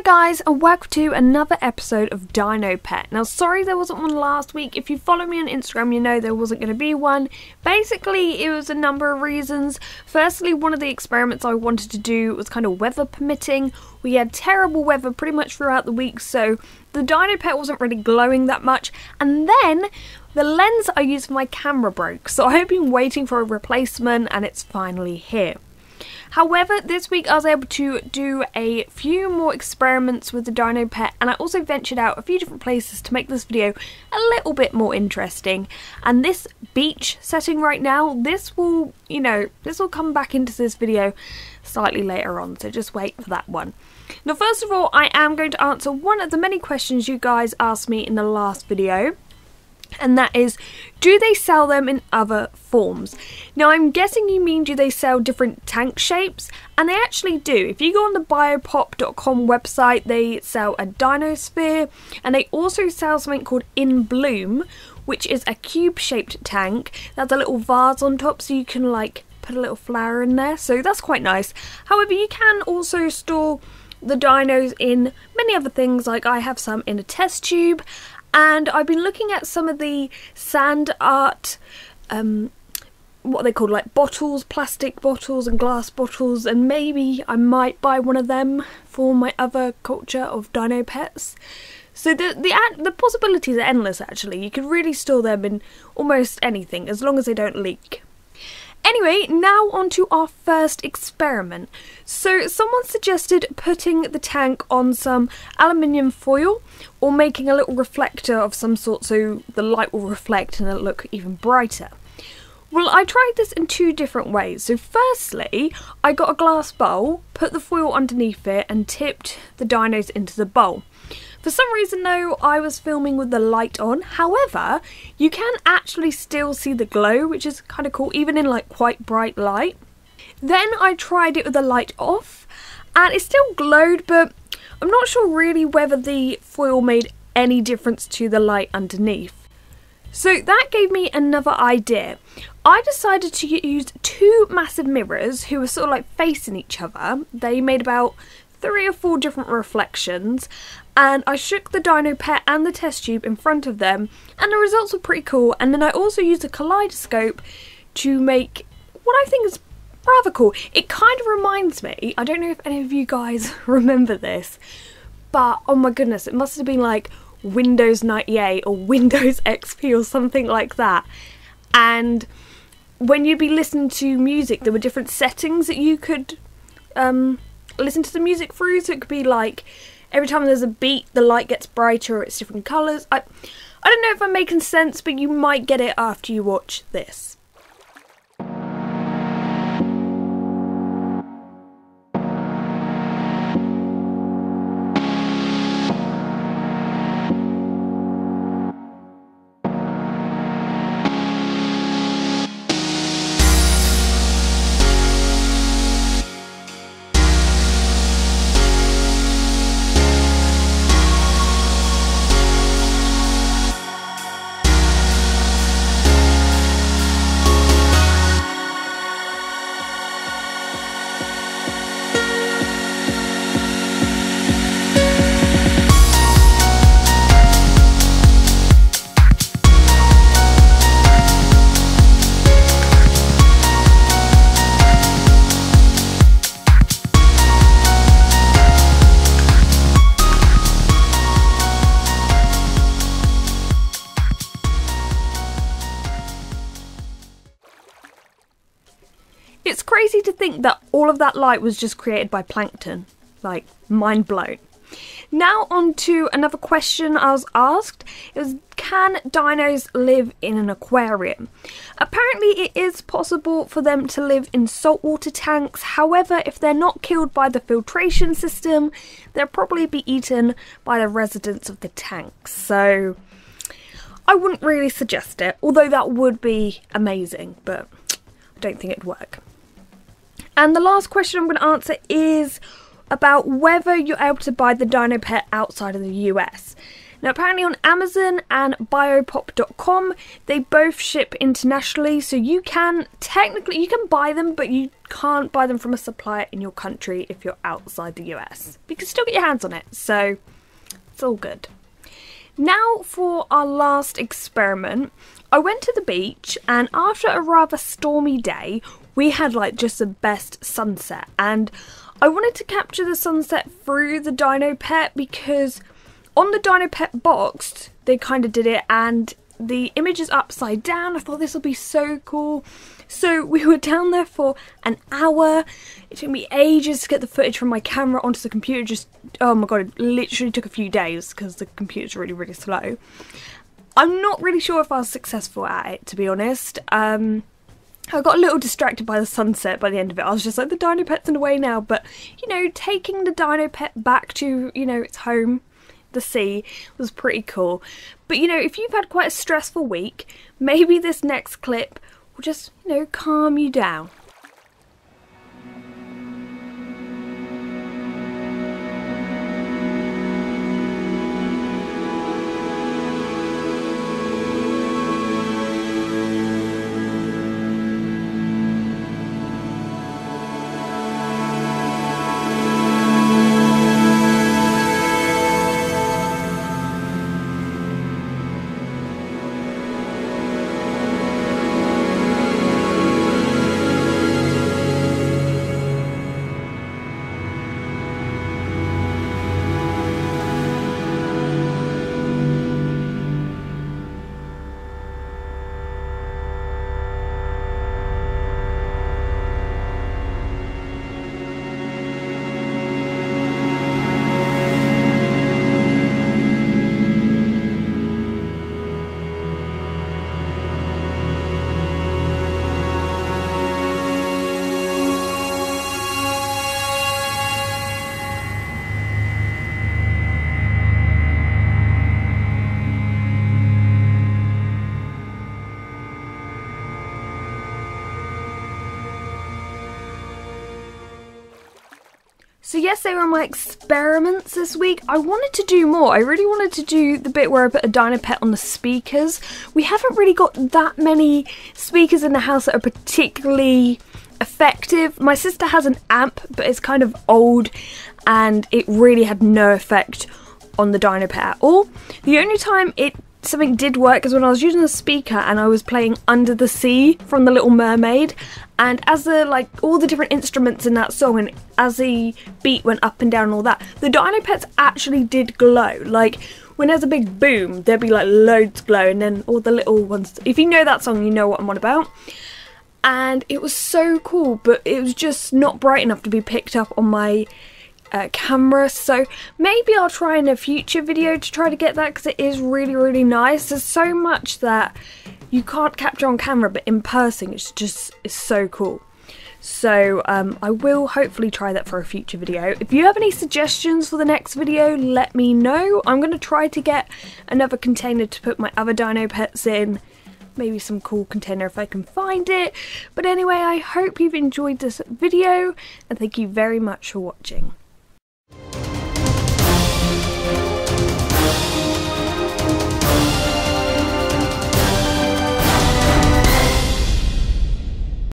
guys, and welcome to another episode of DinoPet. Now sorry there wasn't one last week. If you follow me on Instagram you know there wasn't going to be one. Basically it was a number of reasons. Firstly, one of the experiments I wanted to do was kind of weather permitting. We had terrible weather pretty much throughout the week, so the DinoPet wasn't really glowing that much. And then the lens I used for my camera broke, so I've been waiting for a replacement and it's finally here. However, this week I was able to do a few more experiments with the DinoPet, and I also ventured out a few different places to make this video a little bit more interesting. And this beach setting right now, this will come back into this video slightly later on, so just wait for that one. Now first of all, I am going to answer one of the many questions you guys asked me in the last video. And that is, do they sell them in other forms? Now I'm guessing you mean do they sell different tank shapes? And they actually do. If you go on the biopop.com website, they sell a Dinosphere, and they also sell something called In Bloom, which is a cube shaped tank that's a little vase on top, so you can like put a little flower in there, so that's quite nice. However, you can also store the dinos in many other things, like I have some in a test tube. And I've been looking at some of the sand art, what are they called, like bottles, plastic bottles and glass bottles, and maybe I might buy one of them for my other culture of dino pets. So the possibilities are endless actually. You could really store them in almost anything as long as they don't leak. Anyway, now on to our first experiment. So someone suggested putting the tank on some aluminium foil or making a little reflector of some sort so the light will reflect and it'll look even brighter. Well, I tried this in two different ways. So firstly, I got a glass bowl, put the foil underneath it and tipped the dinos into the bowl. For some reason though, I was filming with the light on. However, you can actually still see the glow, which is kind of cool, even in like quite bright light. Then I tried it with the light off, and it still glowed, but I'm not sure really whether the foil made any difference to the light underneath. So that gave me another idea. I decided to use two massive mirrors who were sort of like facing each other. They made about 3 or 4 different reflections, and I shook the DinoPet and the test tube in front of them, and the results were pretty cool. And then I also used a kaleidoscope to make what I think is rather cool. It kind of reminds me, I don't know if any of you guys remember this, but oh my goodness, it must have been like Windows 98 or Windows XP or something like that. And when you'd be listening to music, there were different settings that you could listen to the music through, so it could be like every time there's a beat the light gets brighter or it's different colours. I don't know if I'm making sense, but you might get it after you watch this. It's crazy to think that all of that light was just created by plankton. Like, mind blown. Now on to another question I was asked. It was, can dinos live in an aquarium? Apparently it is possible for them to live in saltwater tanks. However, if they're not killed by the filtration system, they'll probably be eaten by the residents of the tanks. So I wouldn't really suggest it, although that would be amazing, but I don't think it'd work. And the last question I'm going to answer is about whether you're able to buy the DinoPet outside of the US. Now apparently on Amazon and biopop.com they both ship internationally, so you can buy them, but you can't buy them from a supplier in your country if you're outside the US. But you can still get your hands on it, so it's all good. Now for our last experiment. I went to the beach, and after a rather stormy day we had like just the best sunset, and I wanted to capture the sunset through the DinoPet because on the DinoPet box they kind of did it and the image is upside down. I thought this would be so cool. So we were down there for an hour. It took me ages to get the footage from my camera onto the computer. Just, oh my god, it literally took a few days because the computer's really, really slow. I'm not really sure if I was successful at it, to be honest. I got a little distracted by the sunset by the end of it. I was just like, the DinoPet's in the way now. But, you know, taking the DinoPet back to, you know, its home, the sea, was pretty cool. But, you know, if you've had quite a stressful week, maybe this next clip will just, you know, calm you down. So yes, they were my experiments this week. I wanted to do more. I really wanted to do the bit where I put a DinoPet on the speakers. We haven't really got that many speakers in the house that are particularly effective. My sister has an amp, but it's kind of old and it really had no effect on the DinoPet at all. The only time something did work is when I was using the speaker and I was playing Under the Sea from The Little Mermaid, and as all the different instruments in that song and as the beat went up and down and all that, the DinoPets actually did glow. Like when there's a big boom, there'd be like loads glow, and then all the little ones, if you know that song you know what I'm on about. And it was so cool, but it was just not bright enough to be picked up on my camera, so maybe I'll try in a future video to try to get that, because it is really, really nice. There's so much that you can't capture on camera, but in person it's so cool. So I will hopefully try that for a future video. If you have any suggestions for the next video, let me know. I'm going to try to get another container to put my other DinoPets in. Maybe some cool container if I can find it. But anyway, I hope you've enjoyed this video, and thank you very much for watching.